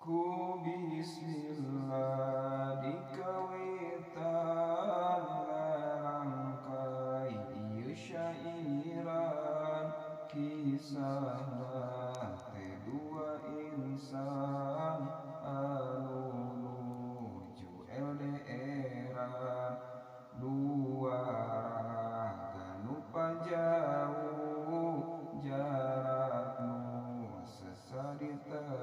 Ku bismillah dikawitan ngarangkai ieu syairan kisahna teh dua insan anu nuju LDR-an dua raga nu pajauh jarak nu sesadita